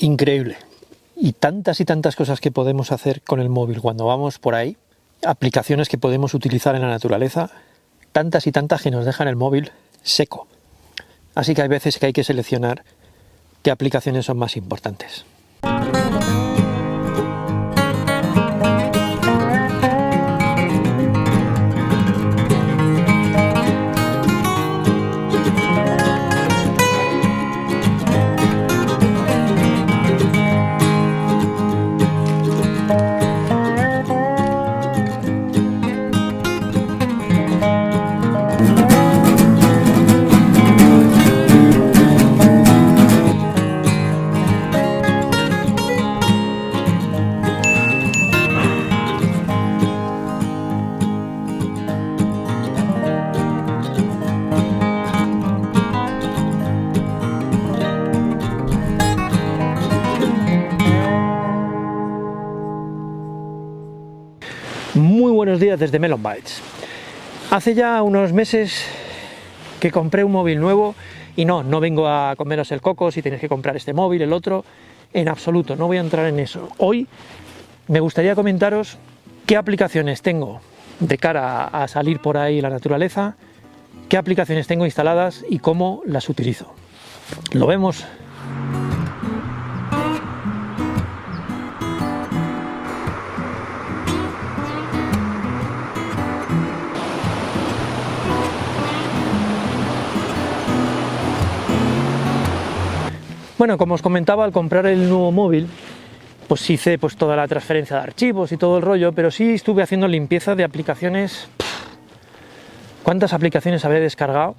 Increíble. Y tantas cosas que podemos hacer con el móvil cuando vamos por ahí, aplicaciones que podemos utilizar en la naturaleza, tantas y tantas que nos dejan el móvil seco. Así que hay veces que hay que seleccionar qué aplicaciones son más importantes. Muy buenos días desde Melon Bytes. Hace ya unos meses que compré un móvil nuevo y no vengo a comeros el coco si tenéis que comprar este móvil, el otro, en absoluto, no voy a entrar en eso. Hoy me gustaría comentaros qué aplicaciones tengo de cara a salir por ahí en la naturaleza, qué aplicaciones tengo instaladas y cómo las utilizo. ¿Lo vemos? Bueno, como os comentaba, al comprar el nuevo móvil, pues hice toda la transferencia de archivos y todo el rollo, pero sí estuve haciendo limpieza de aplicaciones. ¿Cuántas aplicaciones habré descargado?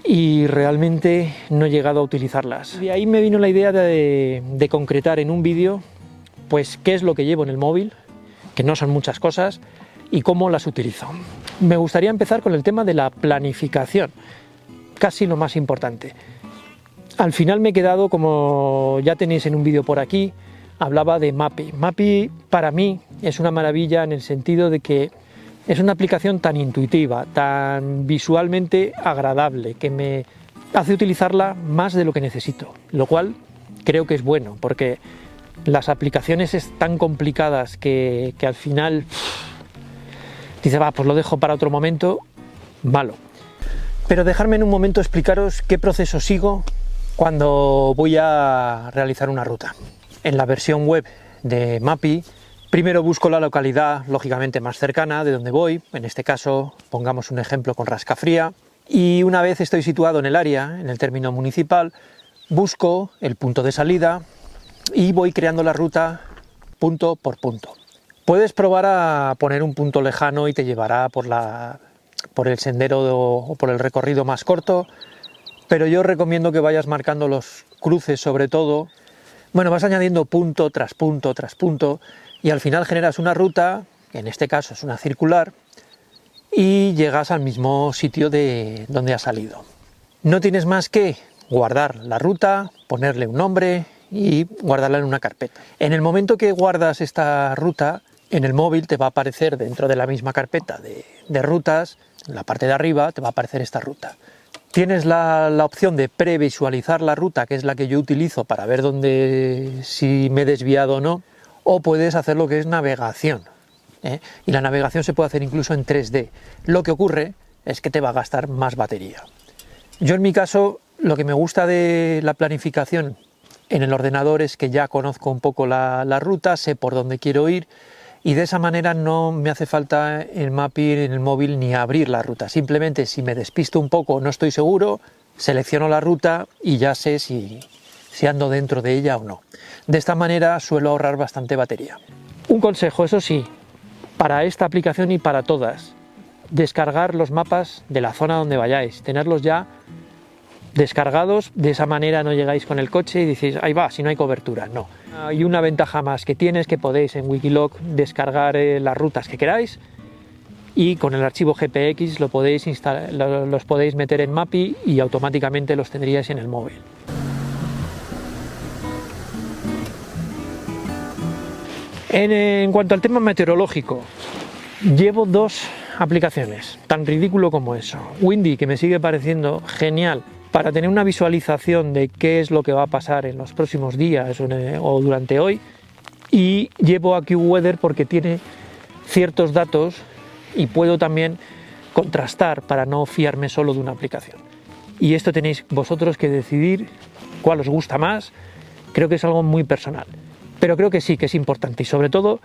Y realmente no he llegado a utilizarlas. De ahí me vino la idea de concretar en un vídeo, pues qué es lo que llevo en el móvil, que no son muchas cosas, y cómo las utilizo. Me gustaría empezar con el tema de la planificación, casi lo más importante. Al final me he quedado, como ya tenéis en un vídeo por aquí, hablaba de Mappy. Mappy para mí es una maravilla en el sentido de que es una aplicación tan intuitiva, tan visualmente agradable, que me hace utilizarla más de lo que necesito, lo cual creo que es bueno, porque las aplicaciones es tan complicadas que al final dice, va, pues lo dejo para otro momento, malo. Pero dejadme en un momento explicaros qué proceso sigo cuando voy a realizar una ruta. En la versión web de Mappy, primero busco la localidad lógicamente más cercana de donde voy, en este caso pongamos un ejemplo con Rascafría, y una vez estoy situado en el área, en el término municipal, busco el punto de salida y voy creando la ruta punto por punto. Puedes probar a poner un punto lejano y te llevará por el sendero o por el recorrido más corto, pero yo recomiendo que vayas marcando los cruces sobre todo. Bueno, vas añadiendo punto tras punto tras punto y al final generas una ruta, que en este caso es una circular, y llegas al mismo sitio de donde has salido. No tienes más que guardar la ruta, ponerle un nombre y guardarla en una carpeta. En el momento que guardas esta ruta, en el móvil te va a aparecer dentro de la misma carpeta de rutas, en la parte de arriba te va a aparecer esta ruta. Tienes la opción de previsualizar la ruta, que es la que yo utilizo para ver si me he desviado o no, o puedes hacer lo que es navegación, y la navegación se puede hacer incluso en 3D. Lo que ocurre es que te va a gastar más batería. Yo en mi caso, lo que me gusta de la planificación en el ordenador es que ya conozco un poco la ruta, sé por dónde quiero ir, y de esa manera no me hace falta en Mappy, en el móvil, ni abrir la ruta. Simplemente si me despisto un poco o no estoy seguro, selecciono la ruta y ya sé si ando dentro de ella o no. De esta manera suelo ahorrar bastante batería. Un consejo, eso sí, para esta aplicación y para todas, descargar los mapas de la zona donde vayáis, tenerlos ya descargados, de esa manera no llegáis con el coche y decís, ahí va, si no hay cobertura, no. Y una ventaja más que tiene es que podéis en Wikiloc descargar las rutas que queráis y con el archivo GPX los podéis meter en Mappy y automáticamente los tendríais en el móvil. En cuanto al tema meteorológico, llevo dos aplicaciones, tan ridículo como eso. Windy, que me sigue pareciendo genial para tener una visualización de qué es lo que va a pasar en los próximos días o durante hoy, y llevo AccuWeather porque tiene ciertos datos y puedo también contrastar para no fiarme solo de una aplicación. Y esto tenéis vosotros que decidir cuál os gusta más. Creo que es algo muy personal, pero creo que sí que es importante, y sobre todo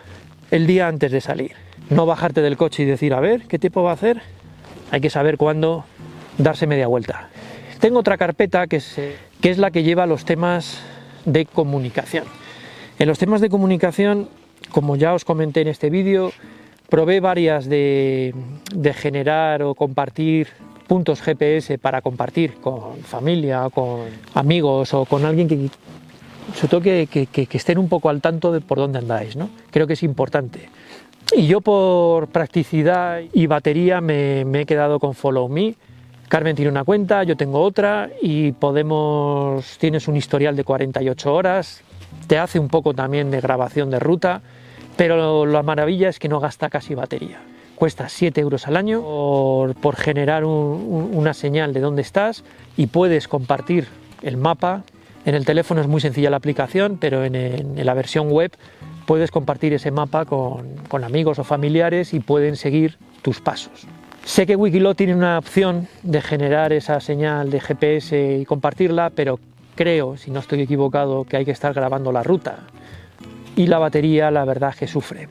el día antes de salir. No bajarte del coche y decir, a ver, ¿qué tiempo va a hacer? Hay que saber cuándo darse media vuelta. Tengo otra carpeta que es la que lleva los temas de comunicación. En los temas de comunicación, como ya os comenté en este vídeo, probé varias de generar o compartir puntos GPS para compartir con familia, con amigos o con alguien que, sobre todo que estén un poco al tanto de por dónde andáis, ¿no? Creo que es importante. Y yo, por practicidad y batería, me he quedado con Follow Me. Carmen tiene una cuenta, yo tengo otra, y tienes un historial de 48 horas, te hace un poco también de grabación de ruta, pero la maravilla es que no gasta casi batería. Cuesta 7 euros al año por generar una señal de dónde estás, y puedes compartir el mapa. En el teléfono es muy sencilla la aplicación, pero en la versión web puedes compartir ese mapa con amigos o familiares y pueden seguir tus pasos. Sé que Wikiloc tiene una opción de generar esa señal de GPS y compartirla, pero creo, si no estoy equivocado, que hay que estar grabando la ruta. Y la batería, la verdad es que sufre.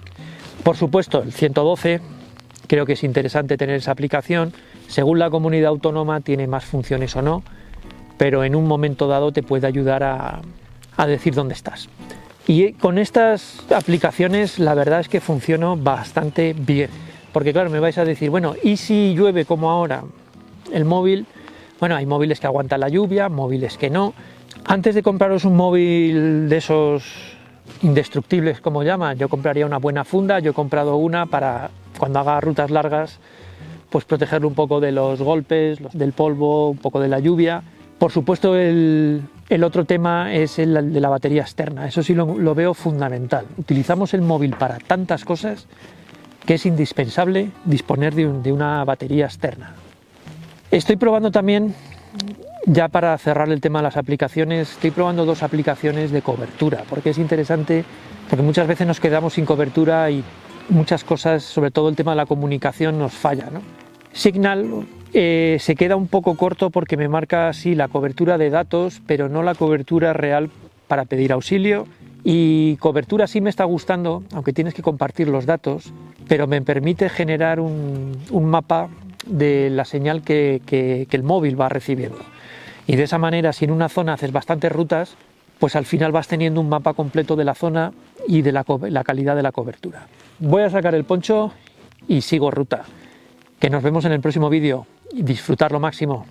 Por supuesto, el 112, creo que es interesante tener esa aplicación. Según la comunidad autónoma tiene más funciones o no, pero en un momento dado te puede ayudar a decir dónde estás. Y con estas aplicaciones la verdad es que funcionó bastante bien. Porque claro, me vais a decir, bueno, ¿y si llueve como ahora el móvil? Bueno, hay móviles que aguantan la lluvia, móviles que no. Antes de compraros un móvil de esos indestructibles, como llaman, yo compraría una buena funda. Yo he comprado una para cuando haga rutas largas, pues protegerlo un poco de los golpes, del polvo, un poco de la lluvia. Por supuesto, el otro tema es el de la batería externa. Eso sí lo veo fundamental. Utilizamos el móvil para tantas cosas que es indispensable disponer de una batería externa. Estoy probando también, ya para cerrar el tema de las aplicaciones, estoy probando 2 aplicaciones de cobertura, porque es interesante, porque muchas veces nos quedamos sin cobertura y muchas cosas, sobre todo el tema de la comunicación, nos falla, ¿no? Signal se queda un poco corto porque me marca sí la cobertura de datos, pero no la cobertura real para pedir auxilio. Y cobertura sí me está gustando, aunque tienes que compartir los datos, pero me permite generar un mapa de la señal que el móvil va recibiendo. Y de esa manera, si en una zona haces bastantes rutas, pues al final vas teniendo un mapa completo de la zona y de la calidad de la cobertura. Voy a sacar el poncho y sigo ruta. Que nos vemos en el próximo vídeo y disfrutar lo máximo.